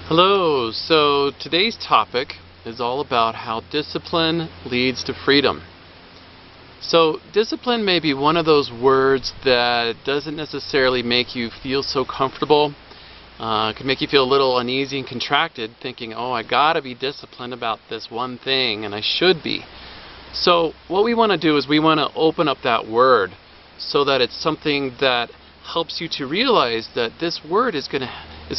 Hello, so today's topic is all about how discipline leads to freedom. So discipline may be one of those words that doesn't necessarily make you feel so comfortable. It can make you feel a little uneasy and contracted, thinking, oh, I gotta be disciplined about this one thing, and I should be. So what we want to do is we want to open up that word so that it's something that helps you to realize that this word is gonna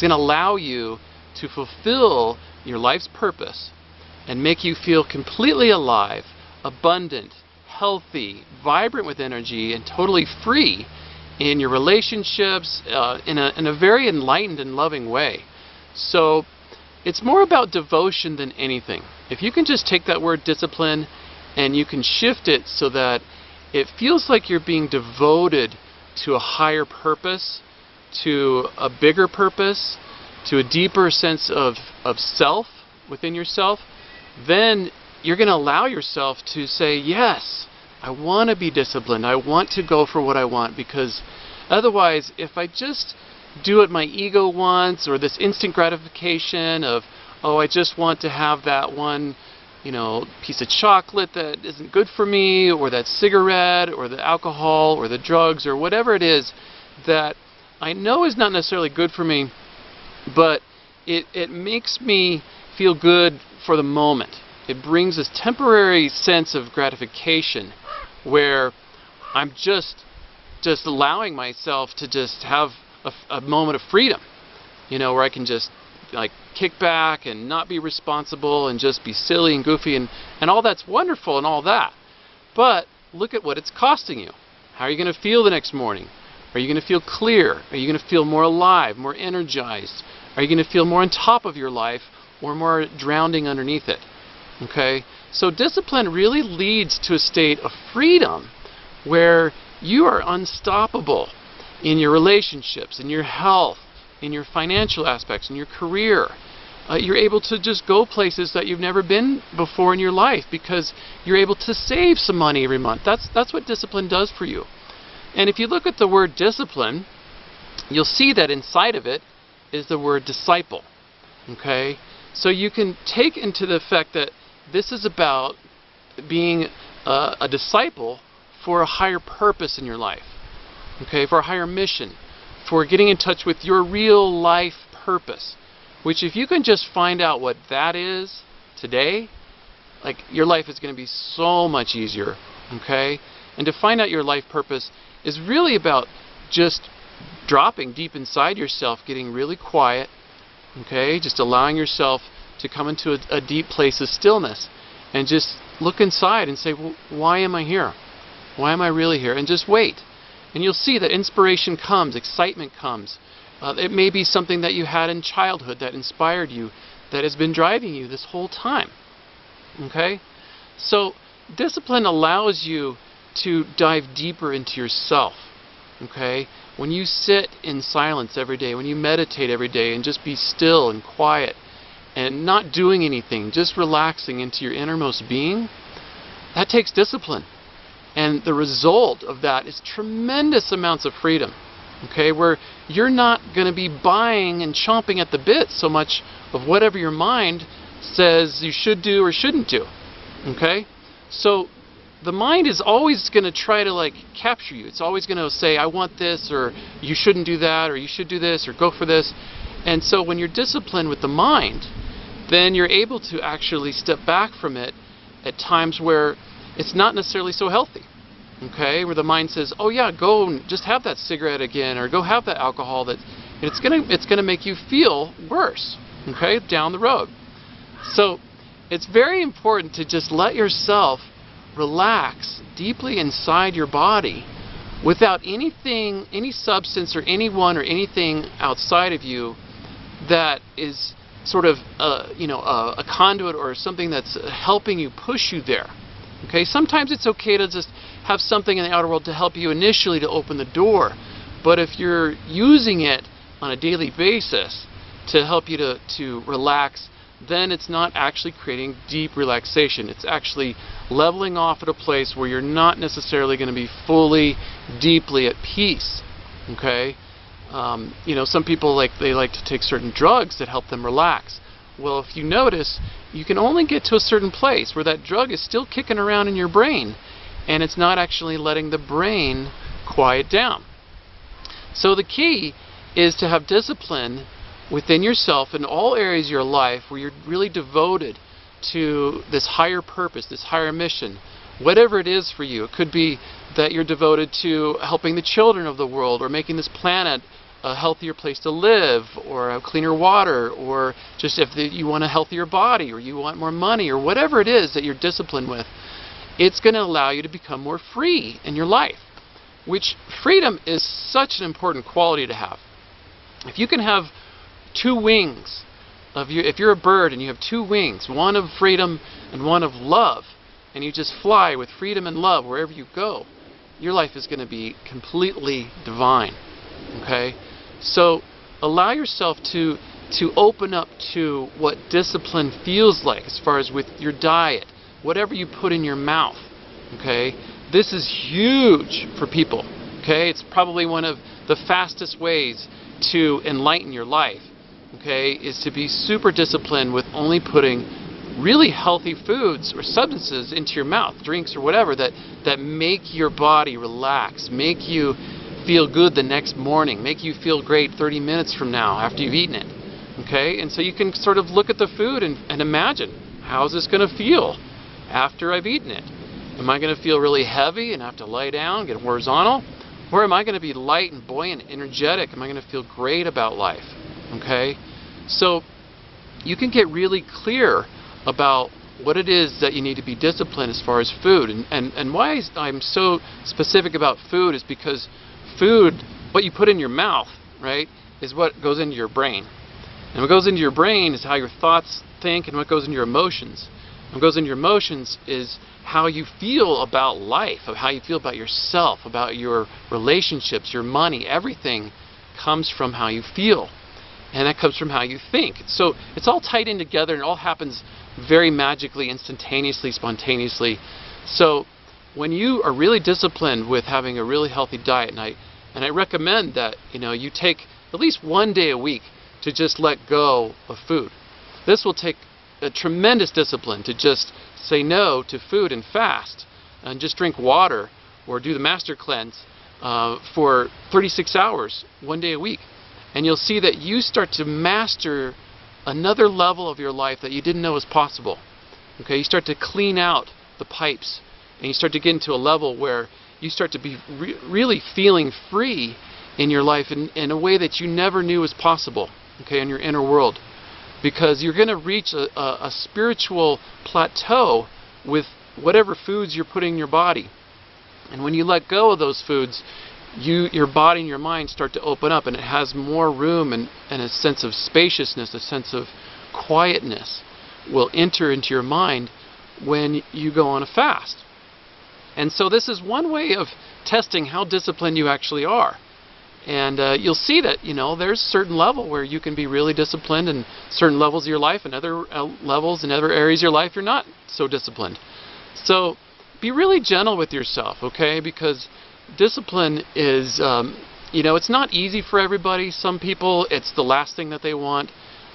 allow you to fulfill your life's purpose and make you feel completely alive, abundant, healthy, vibrant with energy, and totally free in your relationships in a very enlightened and loving way. So it's more about devotion than anything. If you can just take that word discipline and you can shift it so that it feels like you're being devoted to a higher purpose, to a bigger purpose, to a deeper sense of self within yourself, then you're going to allow yourself to say, yes, I want to be disciplined. I want to go for what I want, because otherwise, if I just do what my ego wants, or this instant gratification of, oh, I just want to have that one, piece of chocolate that isn't good for me, or that cigarette, or the alcohol, or the drugs, or whatever it is that I know is not necessarily good for me, but it makes me feel good for the moment. It brings this temporary sense of gratification where I'm just allowing myself to just have a moment of freedom, where I can just like kick back and not be responsible and just be silly and goofy, and all that's wonderful and all that. But look at what it's costing you. How are you going to feel the next morning? Are you going to feel clear? Are you going to feel more alive, more energized? Are you going to feel more on top of your life or more drowning underneath it? Okay? So discipline really leads to a state of freedom where you are unstoppable in your relationships, in your health, in your financial aspects, in your career. You're able to just go places that you've never been before in your life because you're able to save some money every month. That's what discipline does for you. And if you look at the word discipline, you'll see that inside of it is the word disciple. Okay? So you can take into the fact that this is about being a disciple for a higher purpose in your life. Okay? For a higher mission. For getting in touch with your real life purpose. Which if you can just find out what that is today, like your life is going to be so much easier. Okay? And to find out your life purpose is really about just dropping deep inside yourself, getting really quiet, okay? Just allowing yourself to come into a deep place of stillness and just look inside and say, well, why am I here? Why am I really here? And just wait. And you'll see that inspiration comes, excitement comes. It may be something that you had in childhood that inspired you, that has been driving you this whole time. Okay? So discipline allows you to dive deeper into yourself. Okay? When you sit in silence every day, when you meditate every day and just be still and quiet and not doing anything, just relaxing into your innermost being, that takes discipline. And the result of that is tremendous amounts of freedom. Okay? Where you're not going to be buying and chomping at the bit so much of whatever your mind says you should do or shouldn't do. Okay? So the mind is always going to try to capture you. It's always going to say, I want this, or you shouldn't do that, or you should do this, or go for this. And so when you're disciplined with the mind, then you're able to actually step back from it at times where it's not necessarily so healthy. Okay? Where the mind says, oh yeah, go and just have that cigarette again, or go have that alcohol, and it's going to make you feel worse, okay, down the road. So it's very important to just let yourself relax deeply inside your body without anything, any substance or anyone or anything outside of you that is sort of a conduit or something that's helping you, push you there. Okay? Sometimes it's okay to just have something in the outer world to help you initially to open the door, but if you're using it on a daily basis to help you to relax, then it's not actually creating deep relaxation. It's actually leveling off at a place where you're not necessarily going to be fully, deeply at peace. Okay? Some people they like to take certain drugs that help them relax. Well, if you notice, you can only get to a certain place where that drug is still kicking around in your brain, and it's not actually letting the brain quiet down. So the key is to have discipline within yourself in all areas of your life where you're really devoted to this higher purpose, this higher mission, whatever it is for you. It could be that you're devoted to helping the children of the world, or making this planet a healthier place to live, or have cleaner water, or just if you want a healthier body, or you want more money, or whatever it is that you're disciplined with. It's going to allow you to become more free in your life, which freedom is such an important quality to have. If you can have two wings, if you're a bird and you have two wings, one of freedom and one of love, and you just fly with freedom and love wherever you go, your life is going to be completely divine. Okay? So allow yourself to open up to what discipline feels like, as far as with your diet, whatever you put in your mouth. Okay? This is huge for people. Okay? It's probably one of the fastest ways to enlighten your life. Okay? Is to be super disciplined with only putting really healthy foods or substances into your mouth, drinks or whatever, that make your body relax, make you feel good the next morning, make you feel great 30 minutes from now after you've eaten it. Okay? And so you can sort of look at the food and imagine, how's this going to feel after I've eaten it? Am I going to feel really heavy and have to lie down, get horizontal? Or am I going to be light and buoyant, energetic? Am I going to feel great about life? Okay? So you can get really clear about what it is that you need to be disciplined as far as food. And why I'm so specific about food is because food, what you put in your mouth, right, is what goes into your brain. And what goes into your brain is how your thoughts think, and what goes into your emotions. And what goes into your emotions is how you feel about life, of how you feel about yourself, about your relationships, your money. Everything comes from how you feel. And that comes from how you think. So it's all tied in together, and it all happens very magically, instantaneously, spontaneously. So when you are really disciplined with having a really healthy diet, and I recommend that you take at least one day a week to just let go of food. This will take a tremendous discipline to just say no to food and fast, and just drink water, or do the master cleanse for 36 hours, one day a week. And you'll see that you start to master another level of your life that you didn't know was possible. Okay, you start to clean out the pipes, and you start to get into a level where you start to be really feeling free in your life in a way that you never knew was possible. Okay, in your inner world, because you're going to reach a spiritual plateau with whatever foods you're putting in your body. And when you let go of those foods, your body and your mind start to open up, and it has more room, and a sense of spaciousness, a sense of quietness will enter into your mind when you go on a fast. And so this is one way of testing how disciplined you actually are. And you'll see that there's a certain level where you can be really disciplined in certain levels of your life, and other levels in other areas of your life you're not so disciplined. So be really gentle with yourself, okay? Because discipline is, it's not easy for everybody. Some people, it's the last thing that they want.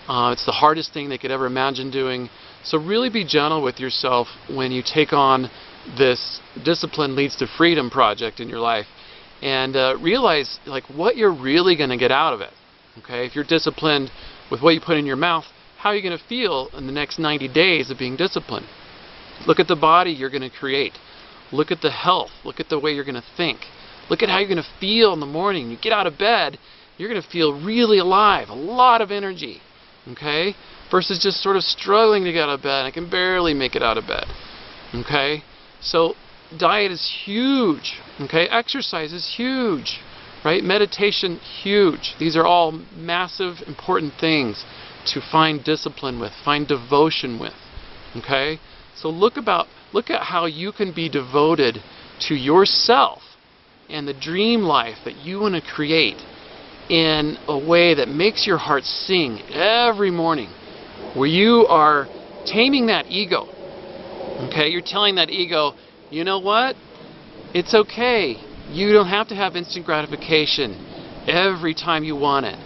It's the hardest thing they could ever imagine doing. So really be gentle with yourself when you take on this Discipline Leads to Freedom project in your life. And realize what you're really going to get out of it. Okay, if you're disciplined with what you put in your mouth, how are you going to feel in the next 90 days of being disciplined? Look at the body you're going to create. Look at the health. Look at the way you're going to think. Look at how you're going to feel in the morning. You get out of bed, you're going to feel really alive, a lot of energy. Okay, versus just sort of struggling to get out of bed. I can barely make it out of bed. Okay, so diet is huge. Okay, exercise is huge, right? Meditation, huge. These are all massive, important things to find discipline with, find devotion with. Okay, so look at how you can be devoted to yourself and the dream life that you want to create in a way that makes your heart sing every morning, where you are taming that ego. Okay, you're telling that ego, you know what? It's okay. You don't have to have instant gratification. every time you want it.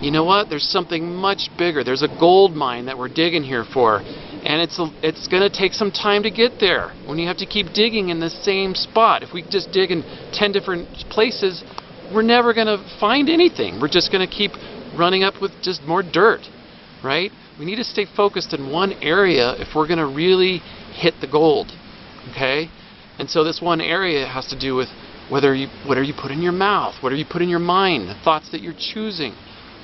You know what? There's something much bigger. There's a gold mine that we're digging here for, and it's going to take some time to get there. When you have to keep digging in the same spot, if we just dig in 10 different places, we're never going to find anything. We're just going to keep running up with just more dirt, right? We need to stay focused in one area if we're going to really hit the gold, okay? And so this one area has to do with what are you put in your mouth, what are you put in your mind, the thoughts that you're choosing,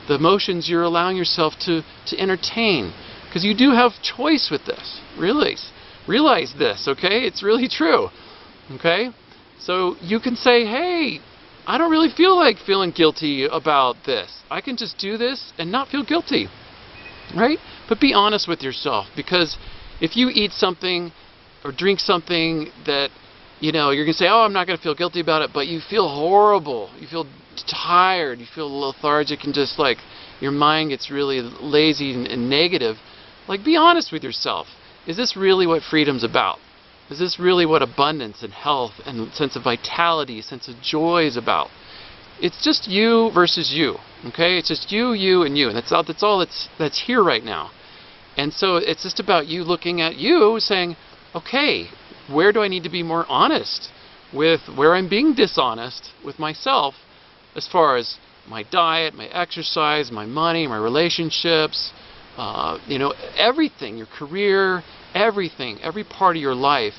the emotions you're allowing yourself to entertain. Because you do have choice with this. Realize this, okay? It's really true, okay? So you can say, hey, I don't really feel like feeling guilty about this. I can just do this and not feel guilty, right? But be honest with yourself, because if you eat something or drink something that, you know, you're going to say, oh, I'm not going to feel guilty about it, but you feel horrible, you feel tired, you feel lethargic, and just like your mind gets really lazy and negative. Like, be honest with yourself. Is this really what freedom's about? Is this really what abundance and health and sense of vitality, sense of joy is about? It's just you versus you, okay? It's just you, and you, and that's all that's here right now. And so it's just about you looking at you, saying, okay, where do I need to be more honest with where I'm being dishonest with myself, as far as my diet, my exercise, my money, my relationships, you know, everything, your career, everything, every part of your life,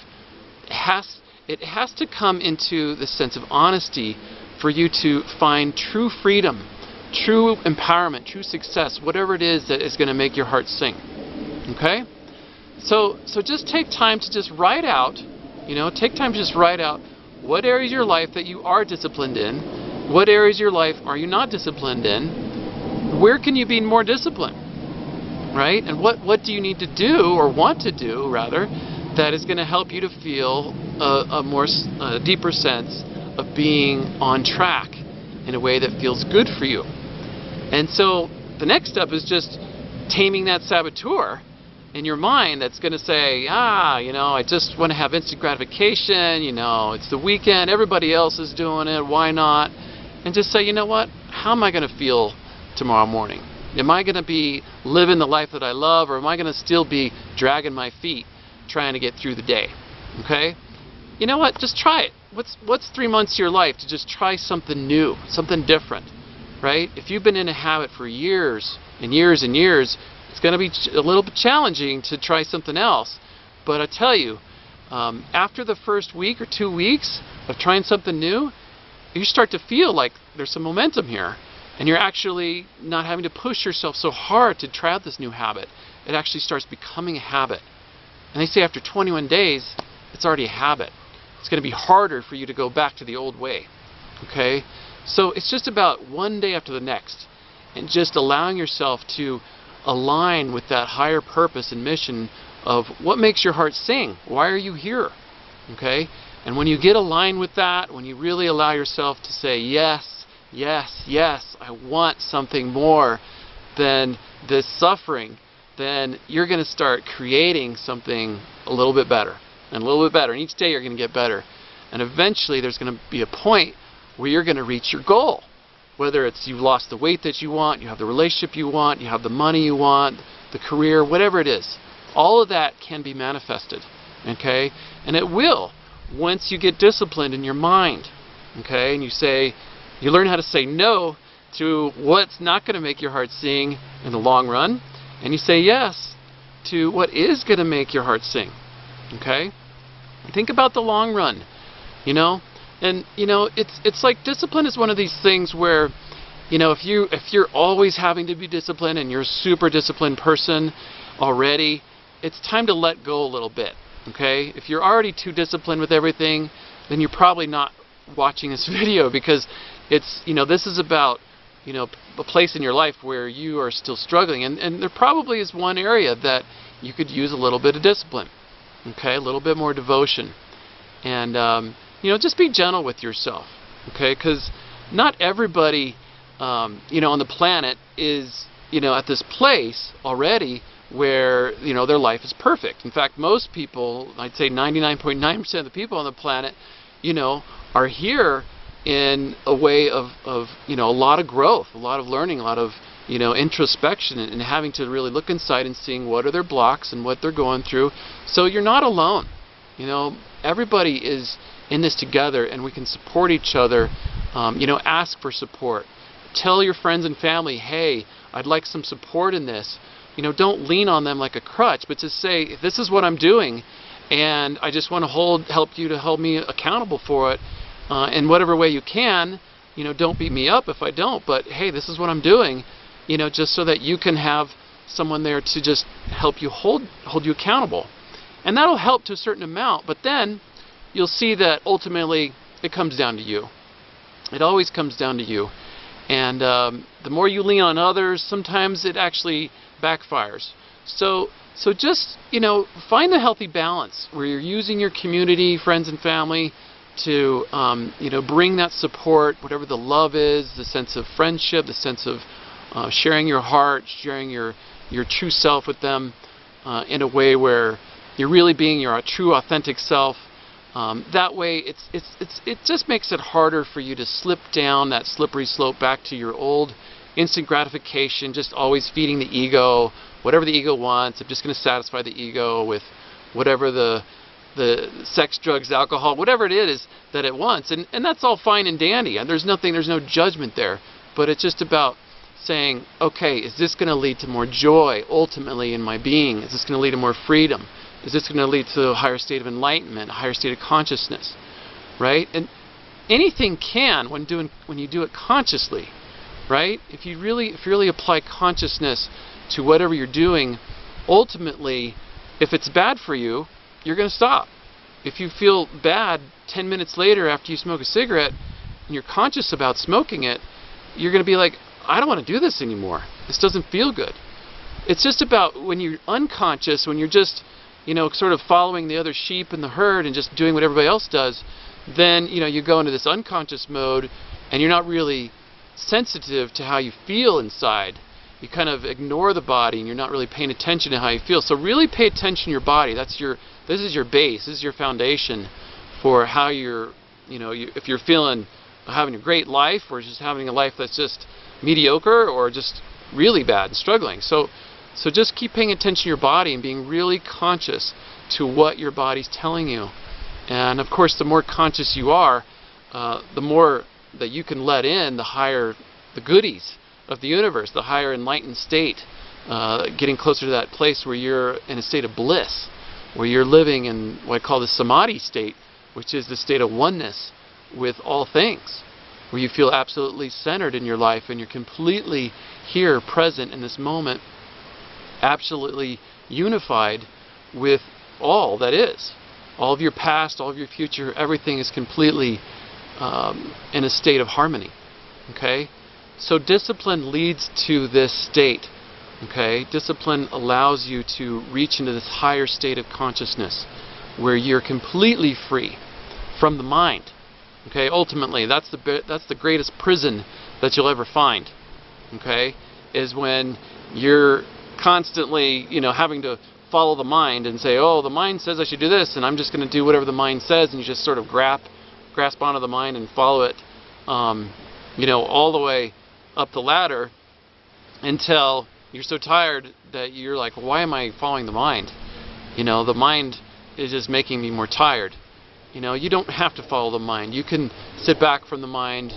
it has to come into the sense of honesty for you to find true freedom, true empowerment, true success, whatever it is that is going to make your heart sing. Okay? So just take time to just write out, you know, take time to just write out what areas of your life that you are disciplined in, what areas of your life are you not disciplined in, where can you be more disciplined, right? And what do you need to do, or want to do, rather, that is going to help you to feel a deeper sense of being on track in a way that feels good for you. And so the next step is just taming that saboteur in your mind that's going to say, you know, I just want to have instant gratification, you know, it's the weekend, everybody else is doing it, why not? And just say, you know what, how am I going to feel tomorrow morning? Am I going to be living the life that I love, or am I going to still be dragging my feet trying to get through the day? Okay? You know what, just try it. What's 3 months of your life to just try something new, something different, right? If you've been in a habit for years and years and years, it's going to be a little bit challenging to try something else. But I tell you, after the first week or 2 weeks of trying something new, you start to feel like there's some momentum here, and you're actually not having to push yourself so hard to try out this new habit. It actually starts becoming a habit. And they say after 21 days, it's already a habit. It's going to be harder for you to go back to the old way. Okay? So it's just about one day after the next, and just allowing yourself to align with that higher purpose and mission of what makes your heart sing. Why are you here? Okay? And when you get aligned with that, when you really allow yourself to say, yes, yes, yes, I want something more than this suffering, then you're going to start creating something a little bit better, and a little bit better. And each day you're going to get better. And eventually there's going to be a point where you're going to reach your goal. Whether it's you've lost the weight that you want, you have the relationship you want, you have the money you want, the career, whatever it is. All of that can be manifested. Okay? And it will once you get disciplined in your mind. Okay? And you learn how to say no to what's not going to make your heart sing in the long run. And you say yes to what is going to make your heart sing. Okay? Think about the long run. You know? And you know, it's like discipline is one of these things where, you know, if you're always having to be disciplined and you're a super disciplined person already, it's time to let go a little bit. Okay? If you're already too disciplined with everything, then you're probably not watching this video, because it's, you know, this is about, you know, a place in your life where you are still struggling, and there probably is one area that you could use a little bit of discipline. Okay? A little bit more devotion. And you know, just be gentle with yourself, okay? Because not everybody, you know, on the planet is, you know, at this place already where, you know, their life is perfect. In fact, most people, I'd say 99.9% of the people on the planet, you know, are here in a way of a lot of growth, a lot of learning, a lot of introspection, and having to really look inside and seeing what are their blocks and what they're going through. So you're not alone. Everybody is in this together, and we can support each other. Ask for support. Tell your friends and family, hey, I'd like some support in this. Don't lean on them like a crutch, but to say, this is what I'm doing, and I just want to help you to hold me accountable for it in whatever way you can. Don't beat me up if I don't, but hey, this is what I'm doing, just so that you can have someone there to just help you hold you accountable. And that'll help to a certain amount, but then you'll see that ultimately it comes down to you. It always comes down to you. And the more you lean on others, sometimes it actually backfires. So just, find a healthy balance where you're using your community, friends and family to, bring that support, whatever the love is, the sense of friendship, the sense of sharing your heart, sharing your true self with them in a way where you're really being your true, authentic self. That way, it just makes it harder for you to slip down that slippery slope back to your old instant gratification, just always feeding the ego, whatever the ego wants. I'm just going to satisfy the ego with whatever the sex, drugs, alcohol, whatever it is that it wants. And that's all fine and dandy. And there's no judgment there. But it's just about saying, okay, is this going to lead to more joy ultimately in my being? Is this going to lead to more freedom? Is this going to lead to a higher state of enlightenment, a higher state of consciousness, right? And anything can when you do it consciously, right? If you really apply consciousness to whatever you're doing, ultimately, if it's bad for you, you're going to stop. If you feel bad 10 minutes later after you smoke a cigarette and you're conscious about smoking it, you're going to be like, I don't want to do this anymore. This doesn't feel good. It's just about when you're unconscious, when you're just sort of following the other sheep in the herd and just doing what everybody else does, then, you go into this unconscious mode and you're not really sensitive to how you feel inside. You kind of ignore the body and you're not really paying attention to how you feel. So really pay attention to your body. This is your base. This is your foundation for how you're, if you're having a great life or just having a life that's just mediocre or just really bad and struggling. So just keep paying attention to your body and being really conscious to what your body's telling you. And of course, the more conscious you are, the more that you can let in, the higher the goodies of the universe, the higher enlightened state, getting closer to that place where you're in a state of bliss, where you're living in what I call the samadhi state, which is the state of oneness with all things, where you feel absolutely centered in your life and you're completely here, present in this moment, absolutely unified with all that is. All of your past, all of your future, everything is completely in a state of harmony. Okay? So discipline leads to this state. Okay? Discipline allows you to reach into this higher state of consciousness where you're completely free from the mind. Okay? Ultimately, that's the greatest prison that you'll ever find. Okay? Is when you're constantly, having to follow the mind and say, oh, the mind says I should do this, and I'm just going to do whatever the mind says, and you just sort of grasp onto the mind and follow it, all the way up the ladder until you're so tired that you're like, why am I following the mind? The mind is just making me more tired. You don't have to follow the mind. You can sit back from the mind.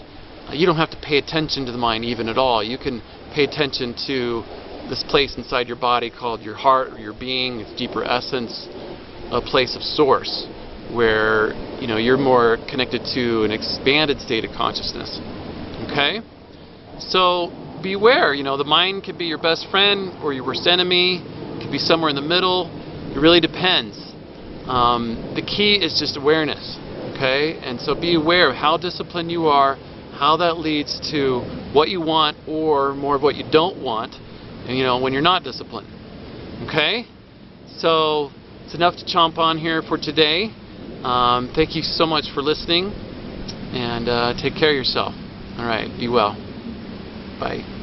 You don't have to pay attention to the mind even at all. You can pay attention to this place inside your body called your heart or your being, its deeper essence, a place of source where you're more connected to an expanded state of consciousness. Okay? So beware, the mind could be your best friend or your worst enemy. It could be somewhere in the middle. It really depends. The key is just awareness. Okay? And so be aware of how disciplined you are, how that leads to what you want or more of what you don't want, and when you're not disciplined. Okay? So it's enough to chomp on here for today. Thank you so much for listening, and take care of yourself. All right, be well. Bye.